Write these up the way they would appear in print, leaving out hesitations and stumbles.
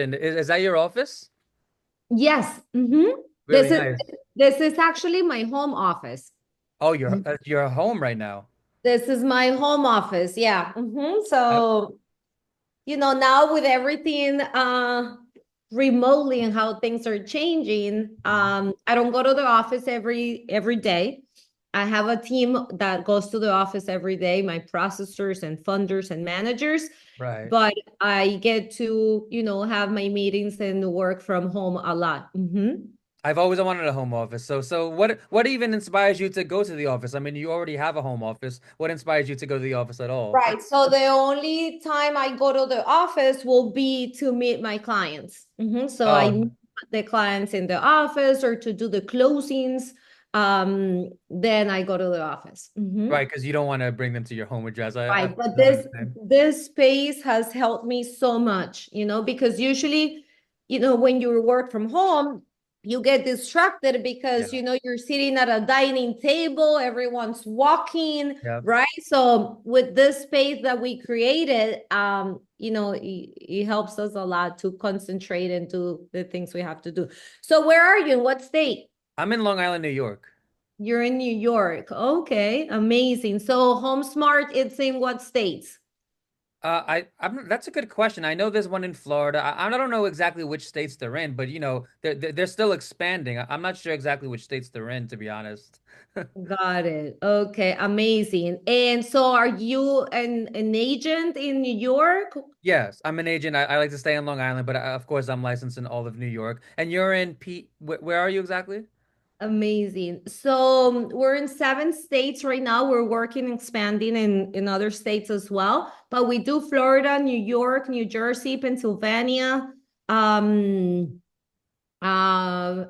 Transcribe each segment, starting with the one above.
And is that your office? Yes. This Really is nice. this is actually my home office. Oh, you're home right now. This is my home office. Yeah. Uh, So, now with everything remotely and how things are changing, I don't go to the office every day. I have a team that goes to the office every day, my processors and funders and managers, right. but I get to, have my meetings and work from home a lot. I've always wanted a home office. So what even inspires you to go to the office? I mean, you already have a home office. What inspires you to go to the office at all? Right. So the only time I go to the office will be to meet my clients. So I Oh, meet the clients in the office or to do the closings. Then I go to the office. right, because you don't want to bring them to your home address. I Right. But don't this understand. this space has helped me so much, because usually, when you work from home, you get distracted because Yeah. you're sitting at a dining table, everyone's walking, Yeah. right? So with this space that we created, it helps us a lot to concentrate and do the things we have to do. So where are you? In what state? I'm in Long Island, New York. You're in New York. Okay, amazing. So Home Smart, it's in what states? That's a good question. I know there's one in Florida. I don't know exactly which states they're in, but they're still expanding. I'm not sure exactly which states they're in, to be honest. Got it. Okay, amazing. And so are you an agent in New York? Yes, I'm an agent. I like to stay in Long Island, but of course I'm licensed in all of New York. And you're in where are you exactly? Amazing. So we're in 7 states right now. We're working, expanding in other states as well. But we do Florida, New York, New Jersey, Pennsylvania, um,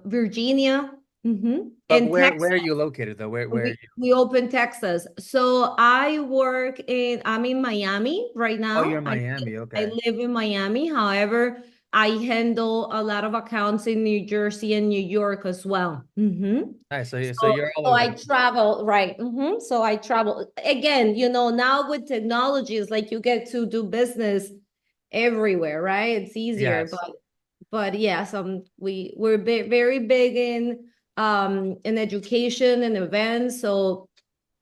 Virginia, But and where Texas. where are you located though? Where are We you? we open Texas. So I'm in Miami right Oh, you're in now. Miami. I Okay. live in Miami. However, I handle a lot of accounts in New Jersey and New York as well. Nice. So So you're all so over. I travel, right. So I travel again, now with technology, it's like you get to do business everywhere, right? It's easier, Yes. but yes, we're very big in education and events. So,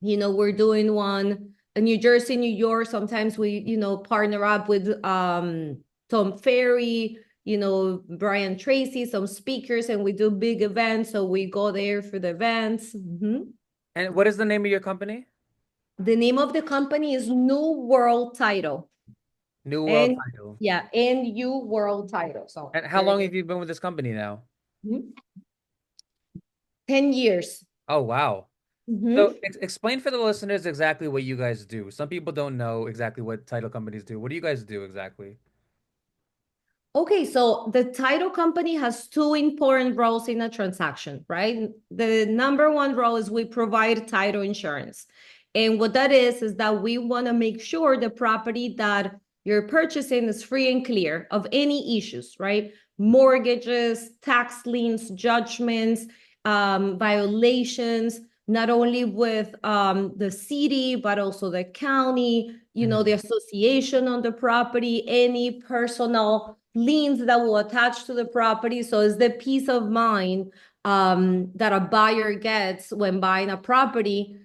we're doing one in New Jersey, New York. Sometimes we, partner up with Tom Ferry, Brian Tracy, some speakers, and we do big events. So we go there for the events. And what is the name of your company? The name of the company is New World Title. New World And Title. yeah, NU World Title. So And how there long you have you been with this company now? go. 10 years. Oh, wow. So Mhm. explain for the listeners exactly what you guys do. Some people don't know exactly what title companies do. What do you guys do exactly? Okay, so the title company has two important roles in a transaction, right? The number one role is we provide title insurance. And what that is that we want to make sure the property that you're purchasing is free and clear of any issues, right? Mortgages, tax liens, judgments, violations, not only with the city, but also the county, the Mhm. association on the property, any personal liens that will attach to the property. So it's the peace of mind that a buyer gets when buying a property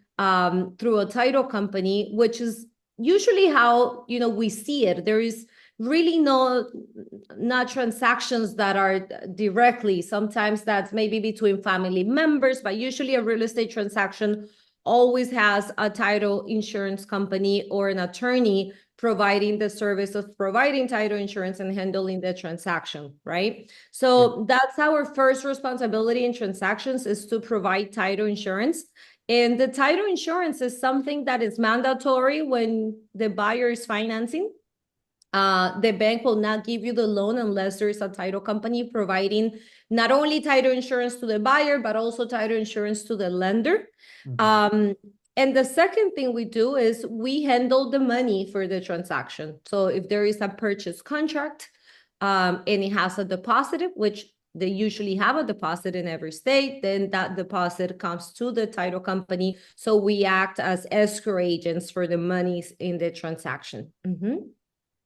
through a title company, which is usually how we see it. There is really not transactions that are directly. Sometimes that's maybe between family members, but usually a real estate transaction always has a title insurance company or an attorney providing the service of providing title insurance and handling the transaction, right? Yeah. So that's our first responsibility in transactions, is to provide title insurance. And the title insurance is something that is mandatory when the buyer is financing. The bank will not give you the loan unless there is a title company providing not only title insurance to the buyer, but also title insurance to the lender. Mhm. Um, and the second thing we do is we handle the money for the transaction. So if there is a purchase contract and it has a deposit, which they usually have a deposit in every state, then that deposit comes to the title company. So we act as escrow agents for the monies in the transaction.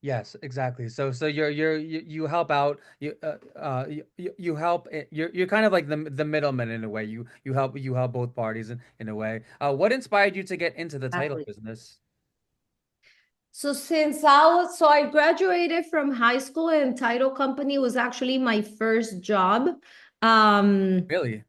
Yes, exactly. So you help out you help you're kind of like the middleman in a way. You help both parties in a way. What inspired you to get into the title Exactly. business? So I graduated from high school and title company was actually my first job. Um, Really?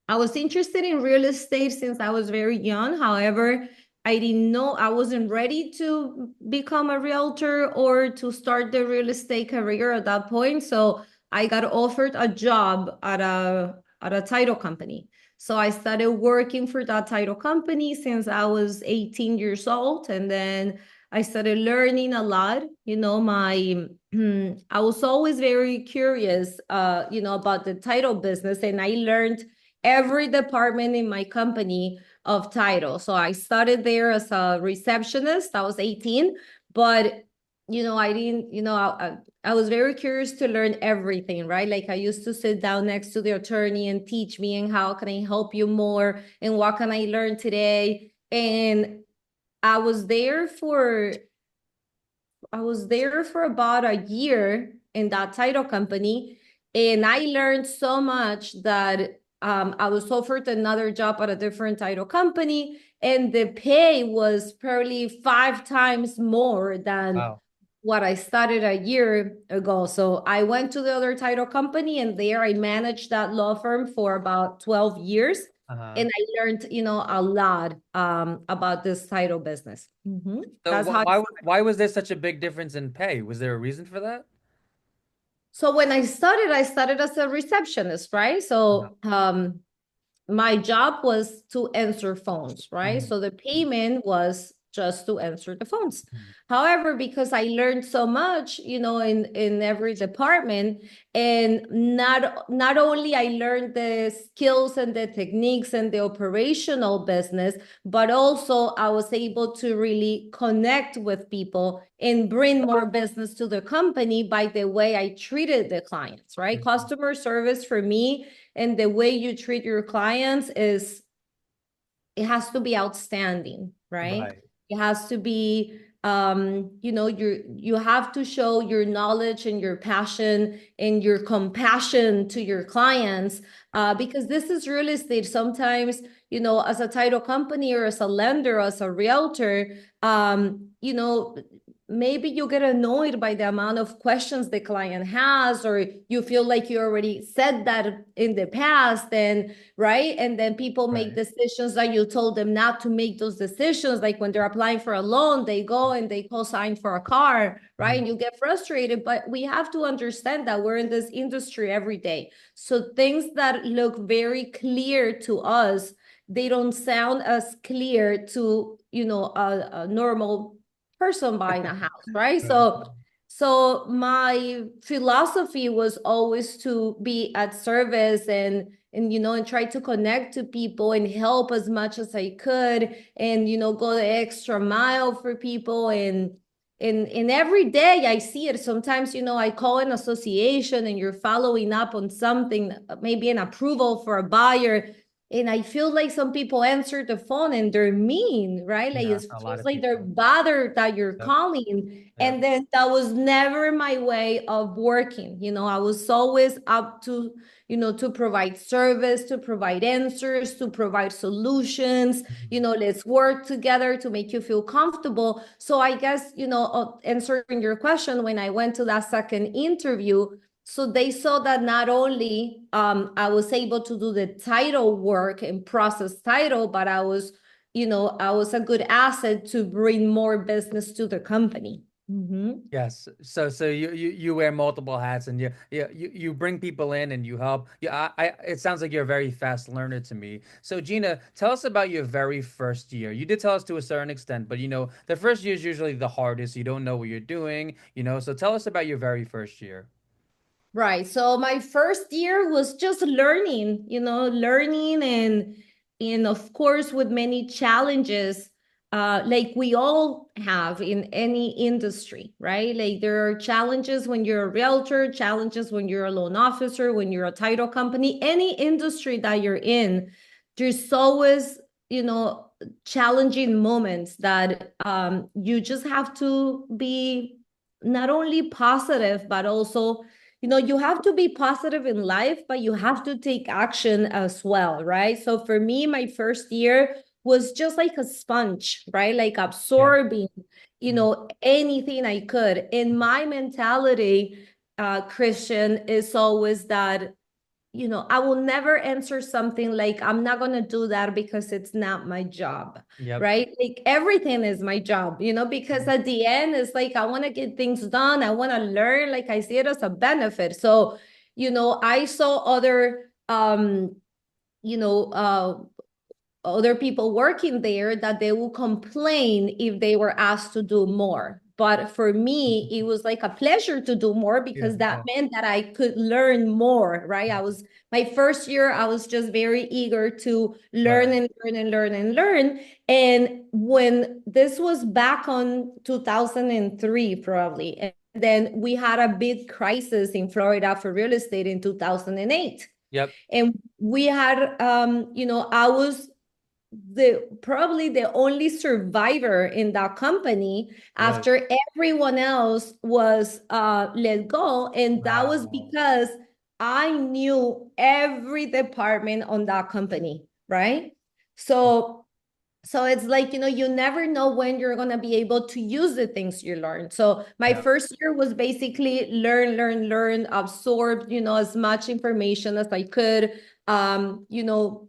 I was interested in real estate since I was very young. However, I didn't know I wasn't ready to become a realtor or to start the real estate career at that point. So I got offered a job at a title company. So I started working for that title company since I was 18 years old. And then I started learning a lot. I was always very curious, about the title business, and I learned every department in my company of title. So I started there as a receptionist. I was 18, but I didn't, I was very curious to learn everything, right? Like I used to sit down next to the attorney and teach me and how can I help you more and what can I learn today? And I was there for I was there for about a year in that title company, and I learned so much that I was offered another job at a different title company, and the pay was probably 5 times more than Wow. what I started a year ago. So I went to the other title company, and there I managed that law firm for about 12 years. Uh-huh. And I learned, a lot about this title business. So That's how. why was there such a big difference in pay? Was there a reason for that? So when I started as a receptionist, right? Uh-huh. So my job was to answer phones, right? Mhm. So the payment was just to answer the phones. Mhm. However, because I learned so much, in every department, and not only I learned the skills and the techniques and the operational business, but also I was able to really connect with people and bring more business to the company by the way I treated the clients, right? Mhm. Customer service for me and the way you treat your clients is it has to be outstanding, right? Right. It has to be you have to show your knowledge and your passion and your compassion to your clients, because this is real estate. Sometimes, as a title company or as a lender, as a realtor, maybe you get annoyed by the amount of questions the client has, or you feel like you already said that in the past, and right? And then people make Right. decisions that you told them not to make those decisions. Like when they're applying for a loan, they go and they co-sign for a car, right? Mhm. And you get frustrated. But we have to understand that we're in this industry every day. So things that look very clear to us, they don't sound as clear to, a normal person buying a house, right? Right. So my philosophy was always to be at service and try to connect to people and help as much as I could, and go the extra mile for people. And every day I see it. Sometimes I call an association and you're following up on something, maybe an approval for a buyer, and I feel like some people answer the phone and they're mean, right? Like Yeah, it a lot feels of like they're people. bothered that you're Yep. calling. Yep. And then that was never my way of working. I was always up to provide service, to provide answers, to provide solutions. Mhm. Let's work together to make you feel comfortable. So I guess, answering your question, when I went to that second interview, so they saw that not only I was able to do the title work and process title, but I was a good asset to bring more business to the company. Mhm. Yes. So you wear multiple hats and you bring people in and you help. Yeah, it sounds like you're a very fast learner to me. So Gina, tell us about your very first year. You did tell us to a certain extent, but the first year is usually the hardest. You don't know what you're doing. So tell us about your very first year. Right. So my first year was just learning, learning and of course with many challenges, like we all have in any industry, right? Like there are challenges when you're a realtor, challenges when you're a loan officer, when you're a title company, any industry that you're in, there's always, challenging moments that you just have to be not only positive, but also, you have to be positive in life, but you have to take action as well, right? So for me, my first year was just like a sponge, right? Like Yeah. absorbing, anything I could. In my mentality, Christian, is always that I will never answer something like, I'm not going to do that because it's not my job, Yep. right? Like everything is my job, because at the end, it's like, I want to get things done. I want to learn. Like I see it as a benefit. So, I saw you know, uh, other people working there that they will complain if they were asked to do more. But for me, it was like a pleasure to do more Yeah. because that Yeah. meant that I could learn more, right? My first year, I was just very eager to learn Right. and learn and learn and learn. And when this was back on 2003, probably, and then we had a big crisis in Florida for real estate in 2008. Yep. And we had, I was probably the only survivor in that company Really. after everyone else was let go, and that was Wow. because I knew every department on that company, right? So it's like, you never know when you're going to be able to use the things you learn. So my Yeah. first year was basically learn, absorb, as much information as I could.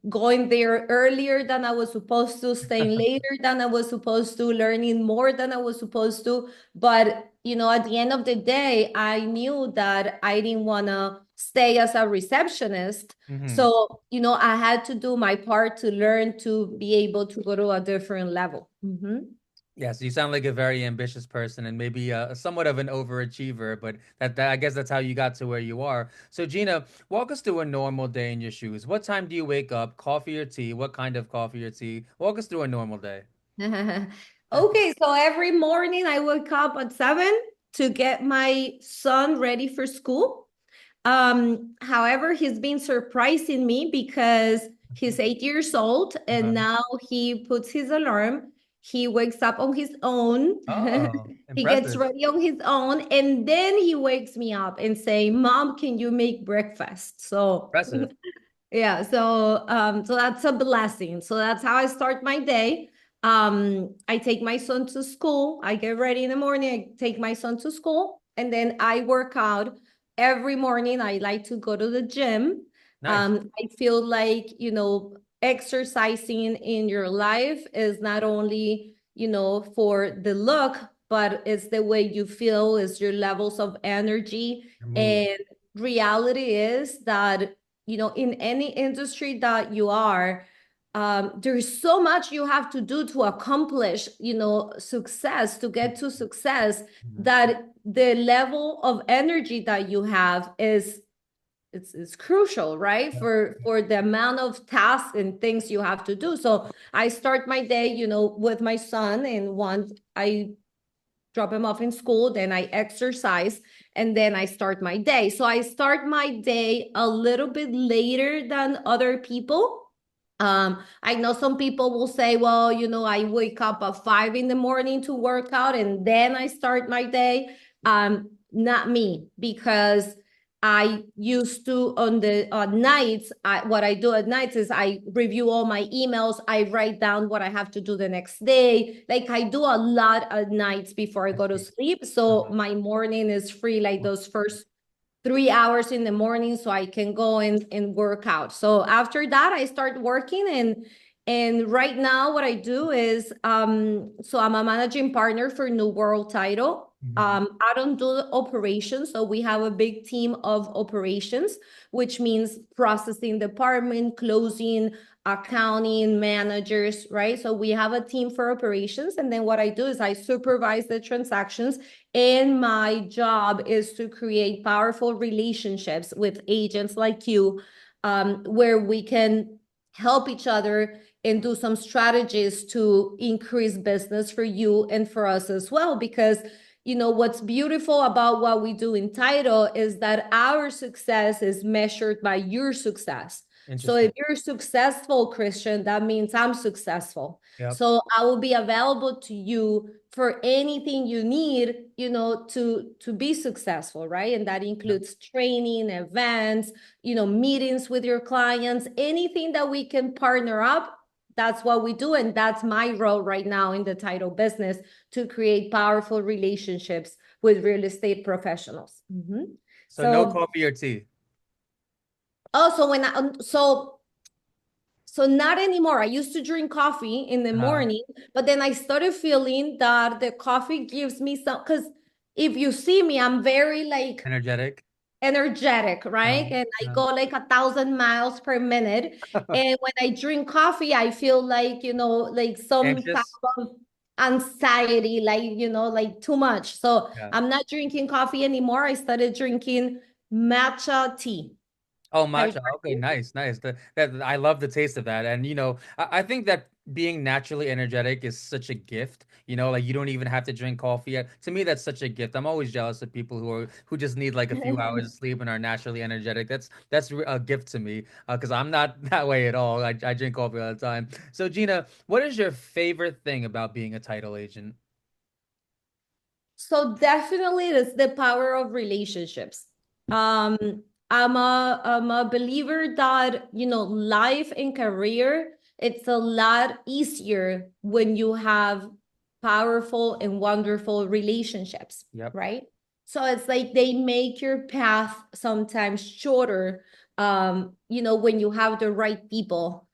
Going there earlier than I was supposed to, staying later than I was supposed to, learning more than I was supposed to. But, at the end of the day, I knew that I didn't want to stay as a receptionist. Hmm. So, I had to do my part to learn to be able to go to a different level. Yes, you sound like a very ambitious person and maybe somewhat of an overachiever, but that I guess that's how you got to where you are. So Gina, walk us through a normal day in your shoes. What time do you wake up? Coffee or tea? What kind of coffee or tea? Walk us through a normal day. Okay, so every morning I wake up at 7 to get my son ready for school. However, he's been surprising me because he's 8 years old and Uh-huh. now he puts his alarm. He wakes up on his own. Oh, He gets impressive. ready on his own, and then he wakes me up and say, "Mom, can you make breakfast?" So Impressive. yeah, so that's a blessing. So that's how I start my day. I take my son to school. I get ready in the morning, I take my son to school, and then I work out every morning. I like to go to the gym. Nice. I feel like, exercising in your life is not only, for the look, but it's the way you feel, is your levels of energy. Your mood. And reality is that, in any industry that you are, there's so much you have to do to accomplish, success, to get to success, Mhm. that the level of energy that you have it's crucial, right? Yeah. For the amount of tasks and things you have to do. So I start my day, with my son, and once I drop him off in school, then I exercise, and then I start my day. So I start my day a little bit later than other people. I know some people will say, well, I wake up at 5 in the morning to work out and then I start my day. Not me, because I used to on the nights. What I do at nights is I review all my emails. I write down what I have to do the next day. Like I do a lot at nights before I I go to see. sleep. So Uh-huh. my morning is free, like those first 3 hours in the morning, so I can go and work out. So after that, I start working, and right now what I do is, so I'm a managing partner for New World Title. Mhm. I don't do the operations, so we have a big team of operations, which means processing department, closing, accounting, managers, right? So we have a team for operations, and then what I do is I supervise the transactions, and my job is to create powerful relationships with agents like you, where we can help each other and do some strategies to increase business for you and for us as well. Because, what's beautiful about what we do in title is that our success is measured by your success. So if Interesting. you're successful, Christian, that means I'm successful. Yep. So I will be available to you for anything you need, to be successful, right? And that Yep. includes training, events, meetings with your clients, anything that we can partner up. That's what we do. And that's my role right now in the title business, to create powerful relationships with real estate professionals. So no So, coffee or tea. also when so not anymore. I used to drink coffee in the Uh, morning, but then I started feeling that the coffee gives me some, because if you see me, I'm very like Energetic. energetic, right? Uh, And I uh, go like 1,000 miles per minute. And when I drink coffee, I feel like, like some type Anxious. of anxiety, like, like too much. So Yeah. I'm not drinking coffee anymore. I started drinking matcha tea. Oh, Have you matcha. Okay, heard? nice, nice. That I love the taste of that. And I think that being naturally energetic is such a gift. Like you don't even have to drink coffee. To me, that's such a gift. I'm always jealous of people who just need like a few hours of sleep and are naturally energetic. That's a gift to me. Because I'm not that way at all. I drink coffee all the time. So Gina, what is your favorite thing about being a title agent? So definitely it's the power of relationships. Um, I'm a believer that, life and career, it's a lot easier when you have powerful and wonderful relationships, Yep. right? So it's like they make your path sometimes shorter, when you have the right people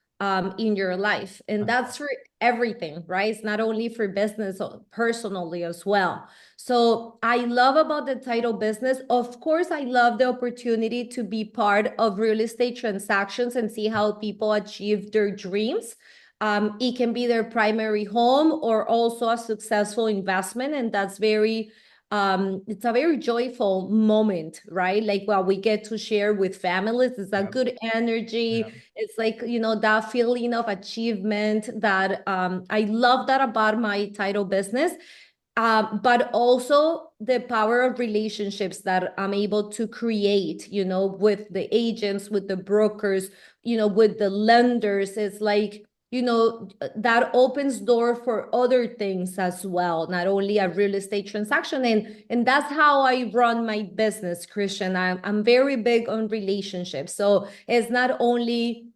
in your life. And Uh-huh. that's for everything, right? It's not only for business, personally as well. So I love about the title business. Of course, I love the opportunity to be part of real estate transactions and see how people achieve their dreams. It can be their primary home or also a successful investment, and that's it's a very joyful moment, right? Like what we get to share with families. It's a Yep. good Yeah. energy. It's like, that feeling of achievement that I love that about my title business. But also the power of relationships that I'm able to create, with the agents, with the brokers, with the lenders. It's like, that opens door for other things as well, not only a real estate transaction. And that's how I run my business, Christian. I'm very big on relationships. So it's not only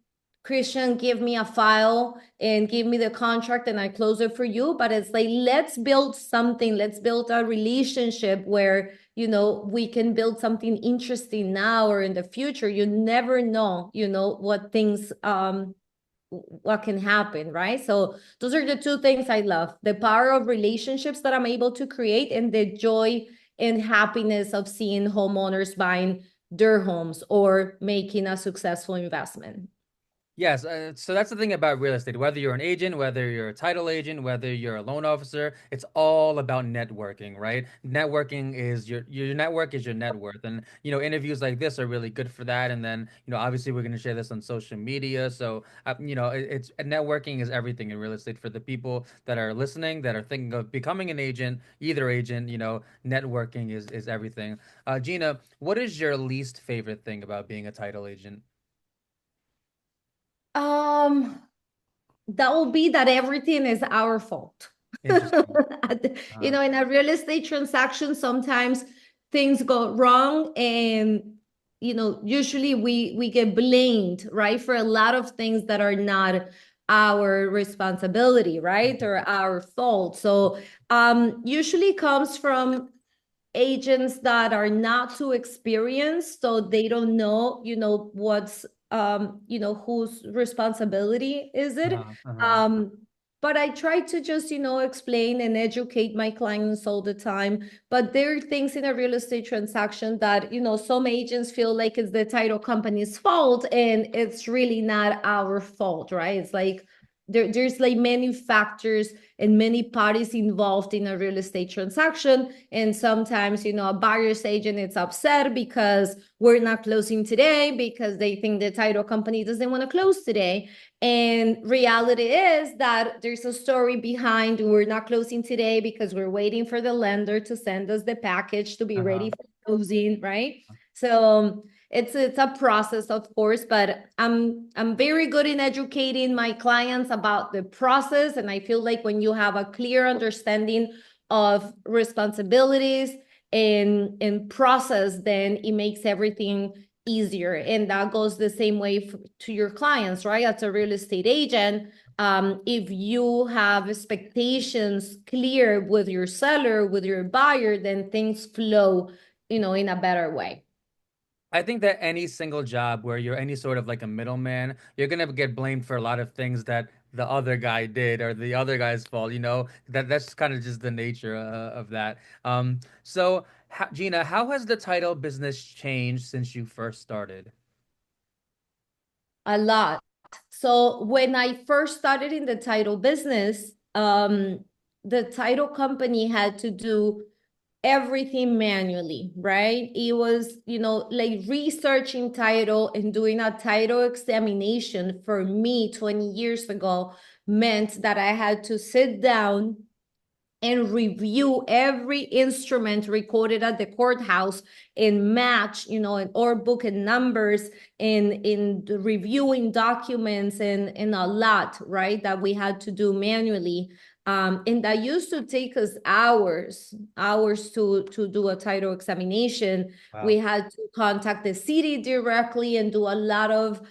Christian, give me a file and give me the contract and I close it for you. But it's like, let's build something. Let's build a relationship where, we can build something interesting now or in the future. You never know, what can happen, right? So those are the two things I love: the power of relationships that I'm able to create, and the joy and happiness of seeing homeowners buying their homes or making a successful investment. Yes, so that's the thing about real estate. Whether you're an agent, whether you're a title agent, whether you're a loan officer, it's all about networking, right? Networking is your network is your net worth, and interviews like this are really good for that. And then obviously we're going to share this on social media, so it's networking is everything in real estate for the people that are listening, that are thinking of becoming an agent, either agent. Networking is everything. Gina, what is your least favorite thing about being a title agent? Um, that will be that everything is our fault. Interesting. In a real estate transaction, sometimes things go wrong, and usually we get blamed, right, for a lot of things that are not our responsibility, right, or our fault. So usually comes from agents that are not too experienced, so they don't know, what's whose responsibility is it. Uh-huh, uh-huh. um but I try to just, explain and educate my clients all the time. But there are things in a real estate transaction that, some agents feel like it's the title company's fault, and it's really not our fault, right? It's like there's like many factors and many parties involved in a real estate transaction. And sometimes, a buyer's agent is upset because we're not closing today because they think the title company doesn't want to close today. And reality is that there's a story behind, we're not closing today because we're waiting for the lender to send us the package to be ready Uh-huh. for closing, right? So it's a process, of course, but I'm very good in educating my clients about the process. And I feel like when you have a clear understanding of responsibilities and process, then it makes everything easier. And that goes the same way to your clients, right? As a real estate agent, if you have expectations clear with your seller, with your buyer, then things flow, in a better way. I think that any single job where you're any sort of like a middleman, you're gonna get blamed for a lot of things that the other guy did or the other guy's fault. That's kind of just the nature of that. Gina, how has the title business changed since you first started? A lot. So when I first started in the title business, the title company had to do everything manually, right? It was, like researching title and doing a title examination for me 20 years ago meant that I had to sit down and review every instrument recorded at the courthouse and match, or book and numbers in reviewing documents and a lot, right, that we had to do manually. And that used to take us hours to do a title examination. We Wow. had to contact the city directly and do a lot of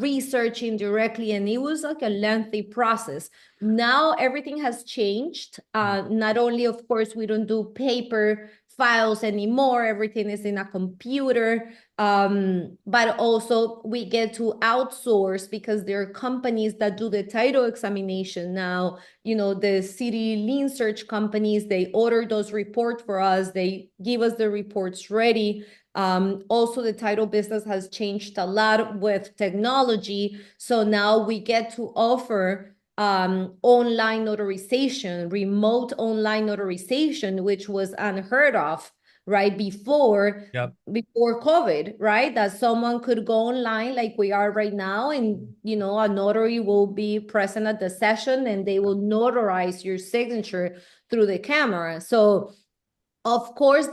researching directly, and it was like a lengthy process. Now everything has changed. Not only, of course, we don't do paper files anymore, everything is in a computer, but also we get to outsource because there are companies that do the title examination now. The city lien search companies, they order those reports for us, they give us the reports ready. Also, the title business has changed a lot with technology. So now we get to offer online notarization, remote online notarization, which was unheard of, right? Yep. Before COVID, right? That someone could go online like we are right now, and a notary will be present at the session and they will notarize your signature through the camera. So of course,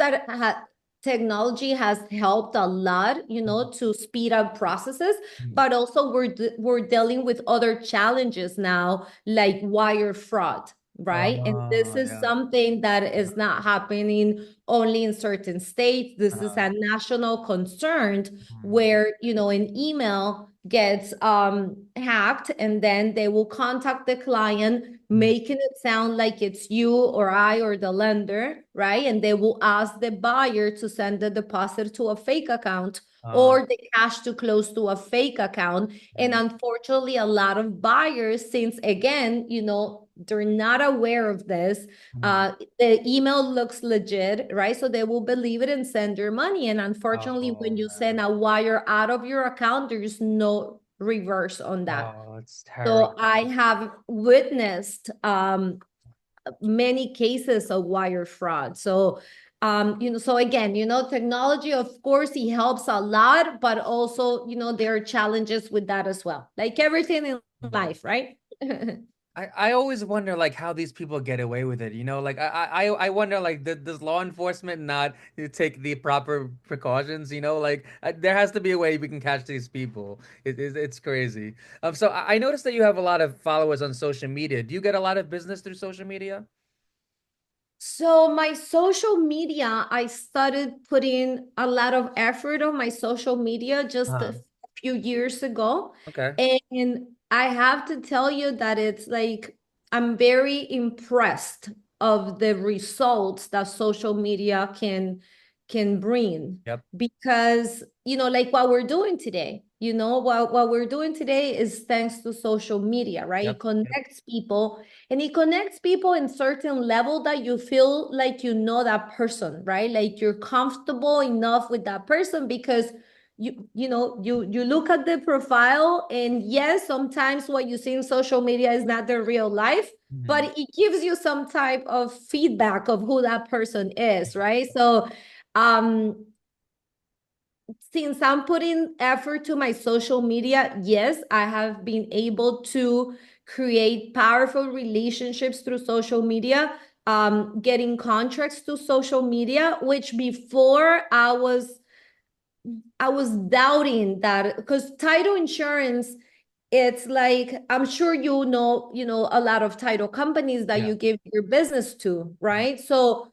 technology has helped a lot, to speed up processes, Mhm. but also we're dealing with other challenges now, like wire fraud, right? And this is Yeah. something that is not happening only in certain states. This is Uh, a national concern mhm. where, an email gets hacked and then they will contact the client Mhm. making it sound like it's you or I or the lender, right? And they will ask the buyer to send the deposit to a fake account Uh, or the cash to close to a fake account. And mhm. unfortunately, a lot of buyers, since again, they're not aware of this, Mhm. the email looks legit, right? So they will believe it and send their money. And unfortunately, Oh when you send man. a wire out of your account, there's no reverse on that. Oh, it's So terrible. I have witnessed many cases of wire fraud. So, so again, technology, of course, it helps a lot, but also, there are challenges with that as well, like everything in Mhm. life, right? I always wonder like how these people get away with it, like I wonder like does law enforcement not take the proper precautions, like there has to be a way we can catch these people. It's crazy. So I noticed that you have a lot of followers on social media. Do you get a lot of business through social media? So my social media, I started putting a lot of effort on my social media just Uh-huh. a few years ago. Okay. And I have to tell you that it's like I'm very impressed of the results that social media can bring, Yep. because like what we're doing today, what we're doing today is thanks to social media, right? It Yep. Yep. connects people, and it connects people in certain level that you feel like that person, right? Like you're comfortable enough with that person because you look at the profile, and yes, sometimes what you see in social media is not the real life, but Mhm. it gives you some type of feedback of who that person is, right? So um since I'm putting effort to my social media, yes, I have been able to create powerful relationships through social media, getting contracts through social media, which before I was doubting that, because title insurance it's like I'm sure you know a lot of title companies that Yeah. you give your business to, Yeah. right? So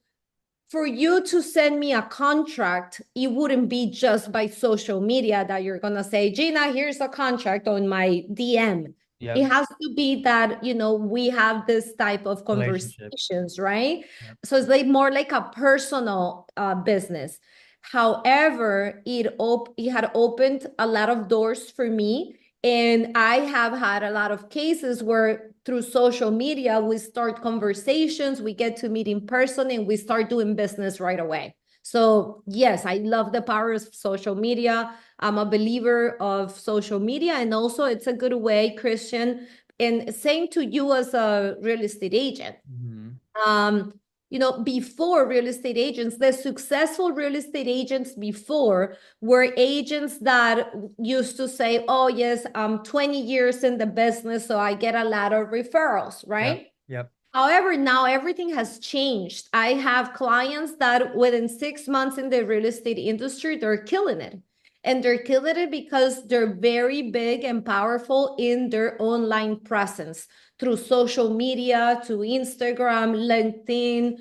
for you to send me a contract, it wouldn't be just by social media that you're gonna say, Gina, here's a contract on my DM. It Yep. has to be that, we have this type of Relationship. conversations, right? Yep. So it's like more like a personal business. However, it had opened a lot of doors for me. And I have had a lot of cases where through social media, we start conversations, we get to meet in person, and we start doing business right away. So, yes, I love the power of social media. I'm a believer of social media, and also it's a good way, Christian, and same to you as a real estate agent. Hmm. um before real estate agents, the successful real estate agents before were agents that used to say, oh yes, I'm 20 years in the business, so I get a lot of referrals, Yep. right? Yep. However, now everything has changed. I have clients that within 6 months in the real estate industry, they're killing it. And they're killing it because they're very big and powerful in their online presence through social media, to Instagram, LinkedIn,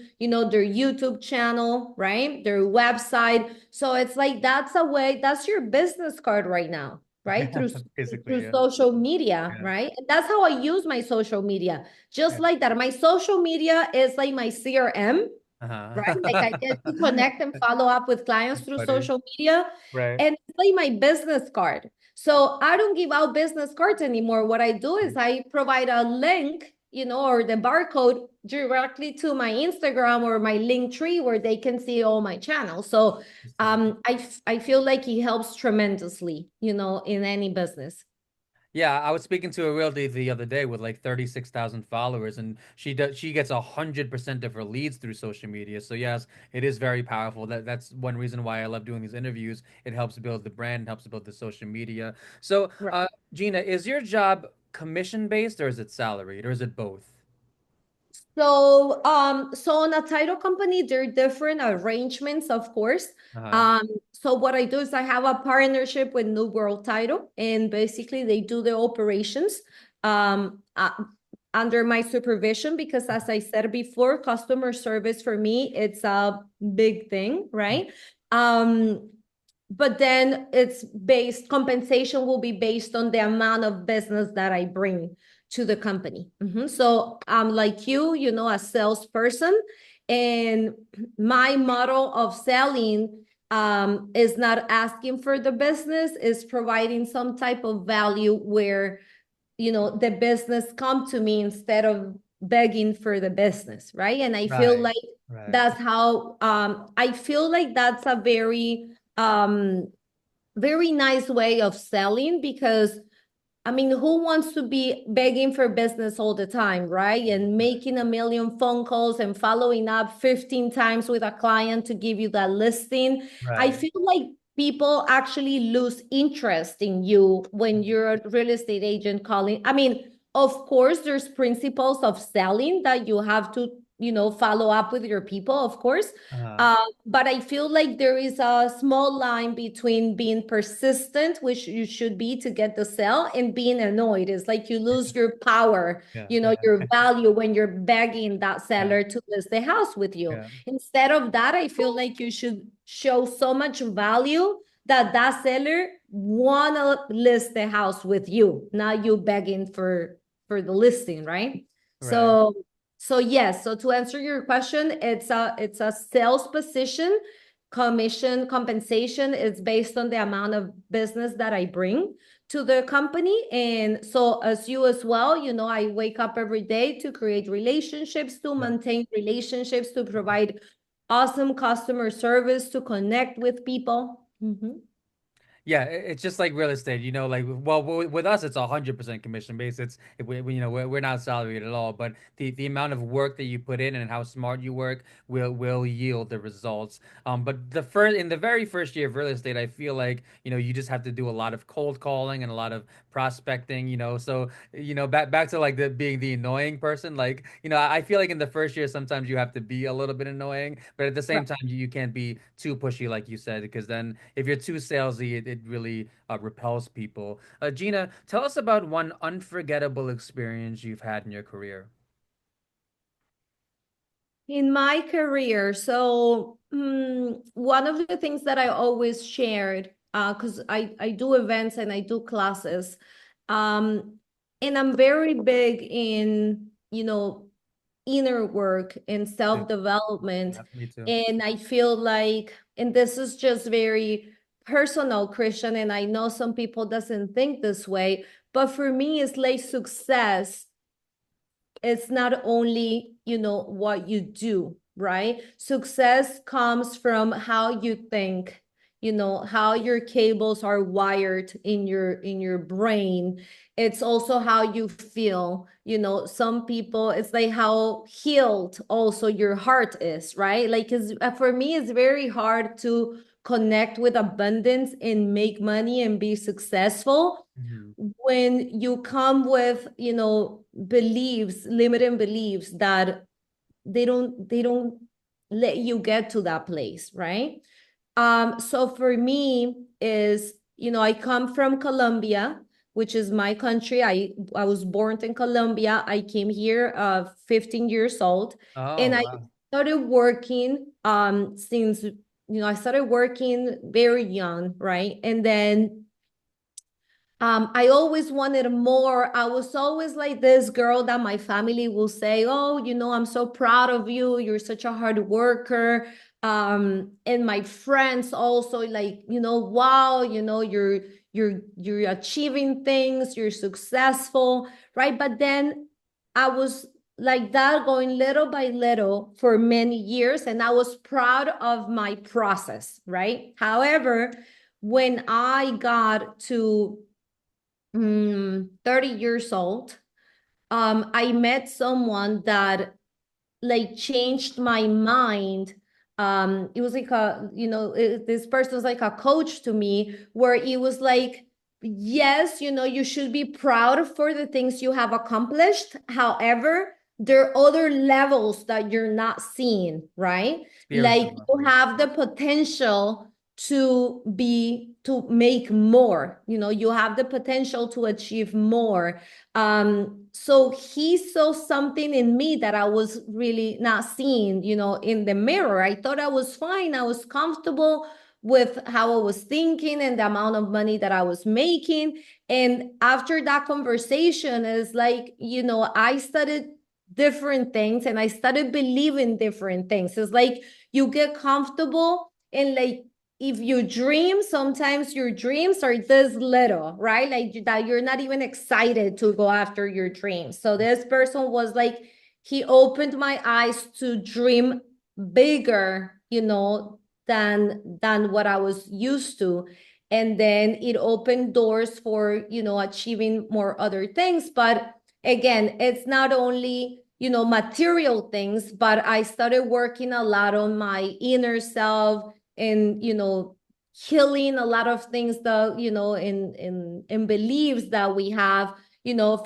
their YouTube channel, right? Their website. So it's like that's a way, that's your business card right now, right? Through Basically, through yeah. social media, Yeah. right? And that's how I use my social media. Just Yeah. like that. My social media is like my CRM, right? Like I get to Uh-huh. connect and follow up with clients through Buddy. social media. Right. And it's like my business card. So I don't give out business cards anymore. What I do is I provide a link, or the barcode directly to my Instagram or my link tree where they can see all my channels. So Interesting. I feel like it helps tremendously, in any business. Yeah, I was speaking to a realtor the other day with like 36,000 followers, and she gets 100% of her leads through social media. So yes, it is very powerful. That's one reason why I love doing these interviews. It helps build the brand, helps build the social media. So, Gina, is your job commission based or is it salaried or is it both? So in a title company, there are different arrangements, of course. Uh-huh. So what I do is I have a partnership with New World Title, and basically they do the operations um, uh, under my supervision because, as I said before, customer service for me, it's a big thing, right? Um, but then compensation will be based on the amount of business that I bring to the company. So I'm like a salesperson, and my model of selling is not asking for the business, is providing some type of value where the business come to me instead of begging for the business, right? And I feel Right. like Right. that's how I feel like that's a um very nice way of selling because I mean, who wants to be begging for business all the time, right? And making a million phone calls and following up 15 times with a client to give you that listing. I Right. feel like people actually lose interest in you when you're a real estate agent calling. I mean, of course, there's principles of selling that you have to, follow up with your people, of course. Uh-huh. But I feel like there is a small line between being persistent, which you should be to get the sale, and being annoyed. It's like you lose your power, Yeah. Yeah. your value when you're begging that Yeah. seller to list the house with you. Yeah. Instead of that, I feel like you should show so much value that that seller wanna list the house with you, not you begging for the listing, right? Right. So yes, so to answer your question, it's a sales position. Commission compensation is based on the amount of business that I bring to the company. And so as you as well, I wake up every day to create relationships, to Yeah. maintain relationships, to provide awesome customer service, to connect with people. Yeah, it's just like real estate, like well, with us it's 100% commission based. We're not salaried at all, but the amount of work that you put in and how smart you work will yield the results. But in the very first year of real estate, I feel like, you just have to do a lot of cold calling and a lot of prospecting, so, back to like the being the annoying person, like, I feel like in the first year sometimes you have to be a little bit annoying, but at the same Right. time you can't be too pushy like you said, because then if you're too salesy, it really repels people. Gina, tell us about one unforgettable experience you've had in your career. In my career, so one of the things that I always shared, because I do events and I do classes, um, and I'm very big in, inner work and Too. self-development. Yeah, me too. And I feel like, and this is just very personal, Christian, and I know some people doesn't think this way, but for me, it's like success, it's not only, what you do, right? Success comes from how you think, how your cables are wired in your brain. It's also how you feel. Some people, it's like how healed also your heart is, right? Like, 'cause for me, it's very hard to connect with abundance and make money and be successful Mhm. when you come with, beliefs, limiting beliefs that they don't let you get to that place, right? So for me is, I come from Colombia, which is my country. I was born in Colombia. I came here 15 years old, Oh, and I wow. started working since, I started working very young, right? And then I always wanted more. I was always like this girl that my family will say, "Oh, I'm so proud of you. You're such a hard worker." And my friends also like, wow, you're achieving things, you're successful, right? But then I was like that going little by little for many years, and I was proud of my process, right? However, when I got to 30 years old, I met someone that like changed my mind. It was like this person was like a coach to me, where it was like, yes, you should be proud for the things you have accomplished. However, there are other levels that you're not seeing, right? Like Spiritual you level. have the potential to make more, you have the potential to achieve more. So he saw something in me that I was really not seeing, in the mirror. I thought I was fine. I was comfortable with how I was thinking and the amount of money that I was making. And after that conversation, it's like, I studied different things and I started believing different things. It's like you get comfortable and like if you dream, sometimes your dreams are this little, right? Like that you're not even excited to go after your dreams. So this person was like, he opened my eyes to dream bigger, than what I was used to. And then it opened doors for, achieving more other things. But again, it's not only, material things, but I started working a lot on my inner self and healing a lot of things that in beliefs that we have,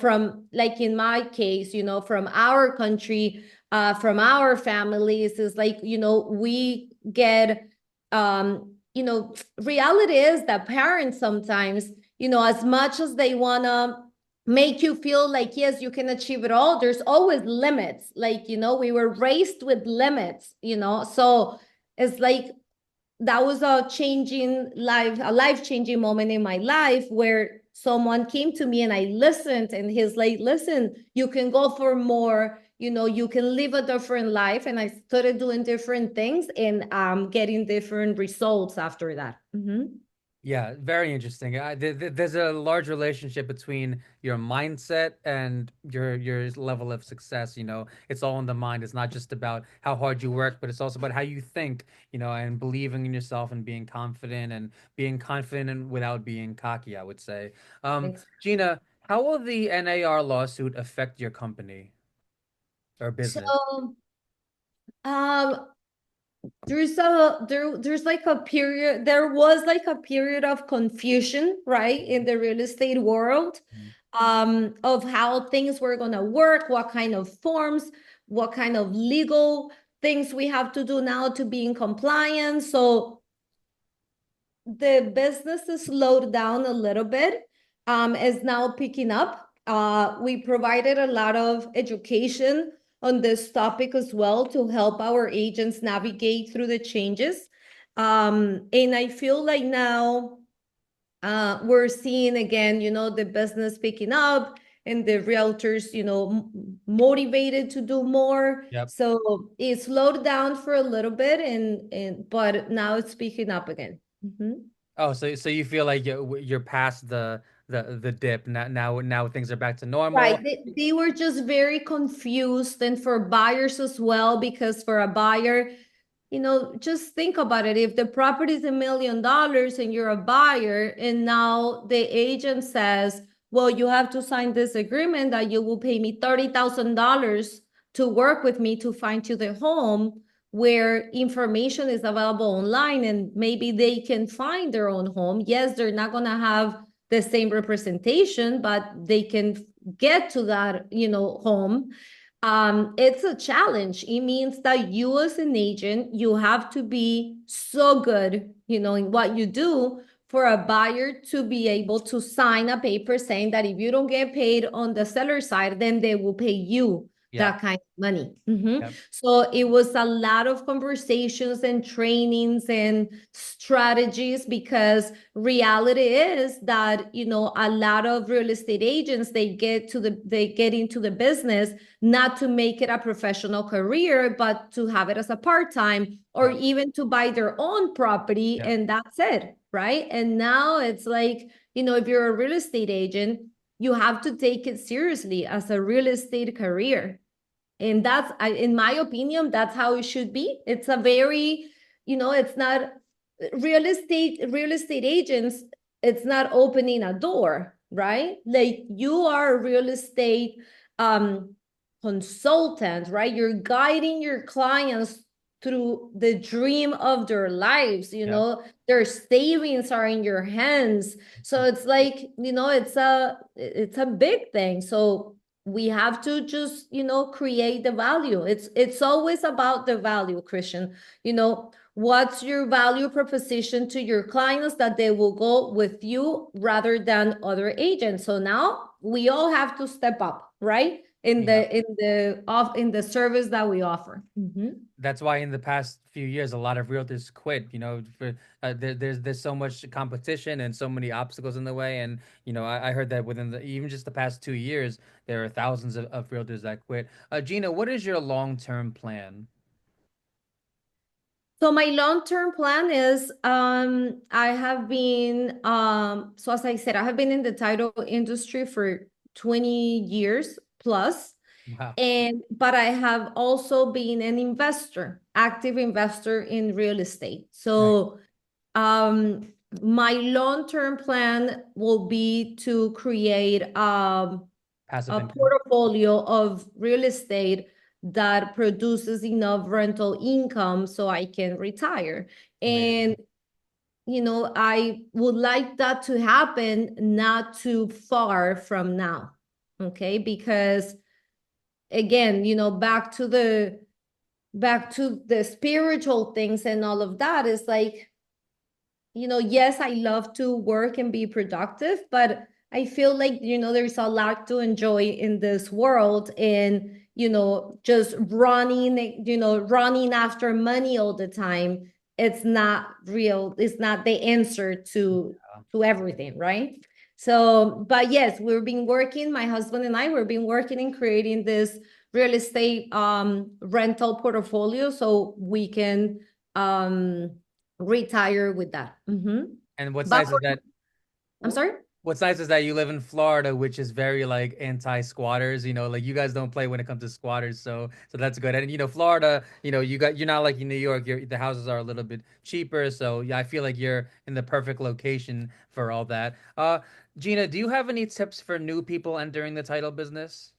from like in my case, from our country, from our families, is like, we get reality is that parents sometimes, as much as they want to make you feel like yes you can achieve it all, there's always limits. Like, we were raised with limits, so it's like that was a life changing moment in my life where someone came to me and I listened, and he's like, listen, you can go for more, you can live a different life. And I started doing different things and getting different results after that. Yeah, very interesting. There's a large relationship between your mindset and your level of success. It's all in the mind. It's not just about how hard you work, but it's also about how you think. And believing in yourself and being confident without being cocky, I would say. Gina, how will the NAR lawsuit affect your company or business? So um there's like a period, there was like a period of confusion, right, in the real estate world, Mhm. of how things were going to work, what kind of forms, what kind of legal things we have to do now to be in compliance. So the business is slowed down a little bit, is now picking up. We provided a lot of education on this topic as well to help our agents navigate through the changes. And I feel like now we're seeing again, the business picking up and the realtors, motivated to do more. Yep. So it slowed down for a little bit, and but now it's picking up again. Mhm. Oh, so you feel like you're past the dip now. Now things are back to normal. Right. They were just very confused. And for buyers as well, because for a buyer, just think about it. If the property is $1 million and you're a buyer, and now the agent says, well, you have to sign this agreement that you will pay me $30,000 to work with me to find you the home, where information is available online and maybe they can find their own home. Yes, they're not going to have the same representation, but they can get to that, home. It's a challenge. It means that you as an agent, you have to be so good, in what you do for a buyer to be able to sign a paper saying that if you don't get paid on the seller side, then they will pay you Yep. that kind of money. Mhm. Yep. So it was a lot of conversations and trainings and strategies, because reality is that, a lot of real estate agents, they get into the business not to make it a professional career, but to have it as a part-time, or Yep. even to buy their own property, Yep. and that's it, right? And now it's like, if you're a real estate agent, you have to take it seriously as a real estate career. And that's, in my opinion, that's how it should be. It's a very, it's not real estate agents, it's not opening a door, right? Like, you are a real estate um consultant, right? You're guiding your clients through the dream of their lives. Yep. Their savings are in your hands. So it's like, it's a big thing. So we have to just, create the value. It's always about the value, Christian. What's your value proposition to your clients, that they will go with you rather than other agents? So now we all have to step up, right? in Yeah. the in the off in the service that we offer. Mhm. That's why in the past few years, a lot of realtors quit. For there's so much competition and so many obstacles in the way. And I heard that within even just the past 2 years, there are thousands of realtors that quit. Gina, what is your long-term plan? So my long-term plan is, I have been, so as I said, I have been in the title industry for 20 years plus. Wow. But I have also been an investor, active investor in real estate. Nice. So my long-term plan will be to create Passive a income. portfolio of real estate that produces enough rental income so I can retire. Amazing. And, I would like that to happen not too far from now. Okay. Because again, back to the spiritual things and all of that is like, yes, I love to work and be productive, but I feel like, there's a lot to enjoy in this world. And, just running after money all the time, it's not real. It's not the answer to everything, right? So, but yes, we've been working, my husband and I, we've been working in creating this real estate rental portfolio so we can retire with that. And what's But nice is that I'm wh- sorry. what's nice is that you live in Florida, which is very like anti-squatters. Like you guys don't play when it comes to squatters, so that's good. And Florida, you're not like in New York. The houses are a little bit cheaper, so yeah, I feel like you're in the perfect location for all that. Gina, do you have any tips for new people entering the title business?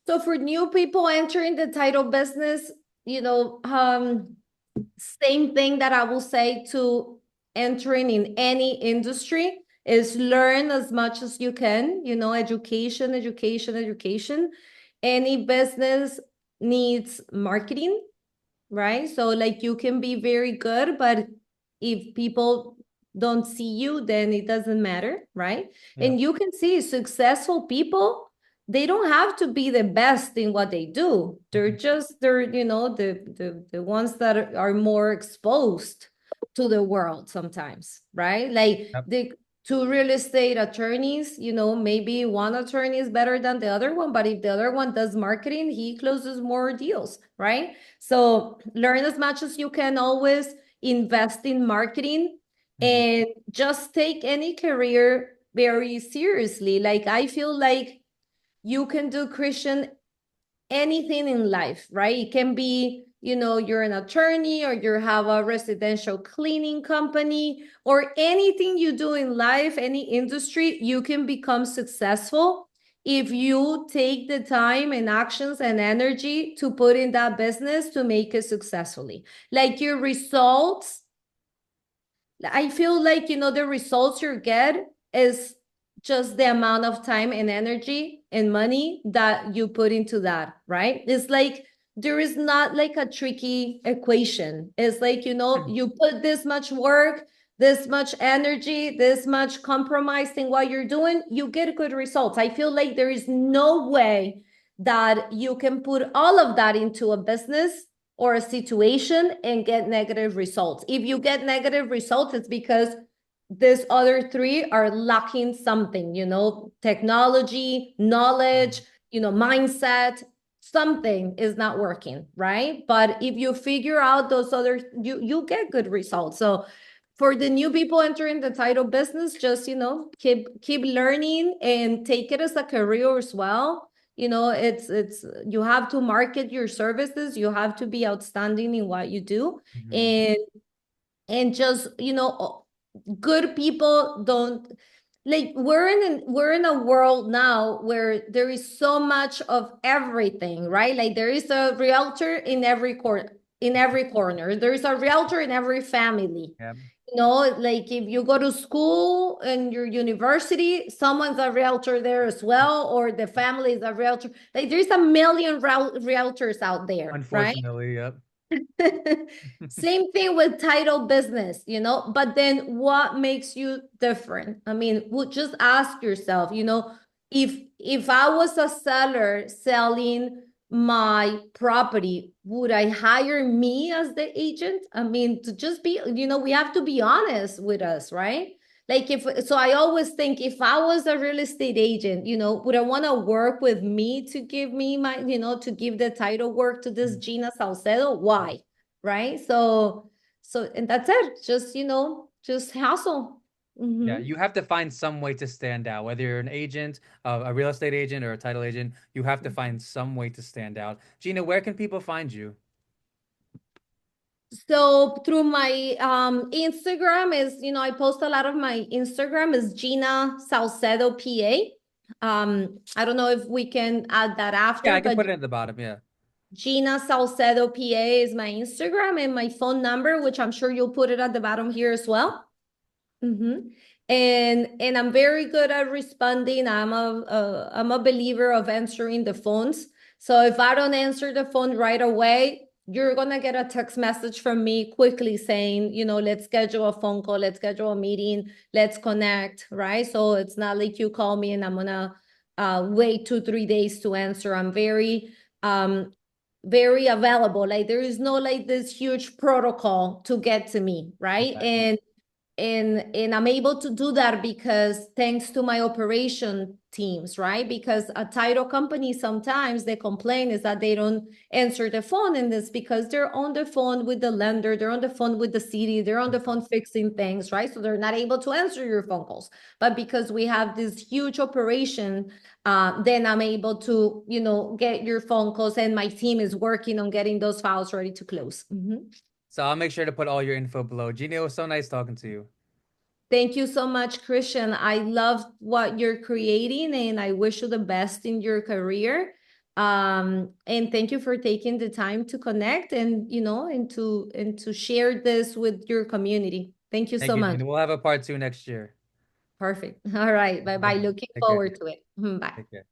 So for new people entering the title business, same thing that I will say to entering in any industry is learn as much as you can, education, education, education. Any business needs marketing, right? So like you can be very good, but If people don't see you, then it doesn't matter, right? Yeah. And you can see successful people, they don't have to be the best in what they do. Mhm. They're, the ones that are more exposed to the world sometimes, right? Like Yep. the two real estate attorneys, maybe one attorney is better than the other one, but if the other one does marketing, he closes more deals, right? So learn as much as you can, always invest in marketing, Mhm. and just take any career very seriously. Like I feel like you can do, Christian, anything in life, right? It can be, you're an attorney, or you have a residential cleaning company, or anything you do in life, any industry, you can become successful if you take the time and actions and energy to put in that business to make it successfully. Like your results, I feel like, the results you get is just the amount of time and energy and money that you put into that, right? It's like there is not like a tricky equation. It's like, you put this much work, this much energy, this much compromise in what you're doing, you get good results. I feel like there is no way that you can put all of that into a business or a situation and get negative results. If you get negative results, it's because these other three are lacking something, technology, knowledge, mindset, something is not working, right? But if you figure out those other, you get good results. So for the new people entering the title business, just, keep learning and take it as a career as well. It's you have to market your services, you have to be outstanding in what you do. Mhm. And just, good people don't, like, we're in a world now where there is so much of everything, right? Like there is a realtor in every corner, there is a realtor in every family. Yeah. Like if you go to school and your university, someone's a realtor there as well, or the family is a realtor. Like there's a million realtors out there, right? Unfortunately, yep. Same thing with title business, but then what makes you different? I mean, just ask yourself, if I was a seller selling my property, would I hire me as the agent? I mean, to just be, we have to be honest with us, right? Like so I always think, if I was a real estate agent, would I want to work with me to give me my, to give the title work to this Mhm. Gina Salcedo? Why? Right? So and that's it. Just, just hustle. Yeah, Mm-hmm. you have to find some way to stand out. Whether you're an agent, a real estate agent, or a title agent, you have to find some way to stand out. Gina, where can people find you? So through my Instagram is, I post a lot of my Instagram is Gina Salcedo PA. I don't know if we can add that Yeah, after, I can but put it at the bottom. Yeah. Gina Salcedo PA is my Instagram, and my phone number, which I'm sure you'll put it at the bottom here as well. Mm-hmm. And I'm very good at responding. I'm a believer of answering the phones. So if I don't answer the phone right away, you're gonna get a text message from me quickly saying, let's schedule a phone call, let's schedule a meeting, let's connect, right? So it's not like you call me and I'm gonna wait 2-3 days to answer. I'm very available. Like there is no like this huge protocol to get to me, right? Okay. And I'm able to do that because thanks to my operation teams, right? Because a title company, sometimes the complaint is that they don't answer the phone, and it's because they're on the phone with the lender, they're on the phone with the city, they're on the phone fixing things, right? So they're not able to answer your phone calls. But because we have this huge operation, then I'm able to, get your phone calls, and my team is working on getting those files ready to close. Mhm. So I'll make sure to put all your info below. Gina, it was so nice talking to you. Thank you so much, Christian. I love what you're creating, and I wish you the best in your career. And thank you for taking the time to connect, and and to share this with your community. Thank you Thank so you, much. Gina. We'll have a part 2 next year. Perfect. All right. Have a good Bye-bye. one. Looking Take care. forward to it. Bye. Take care.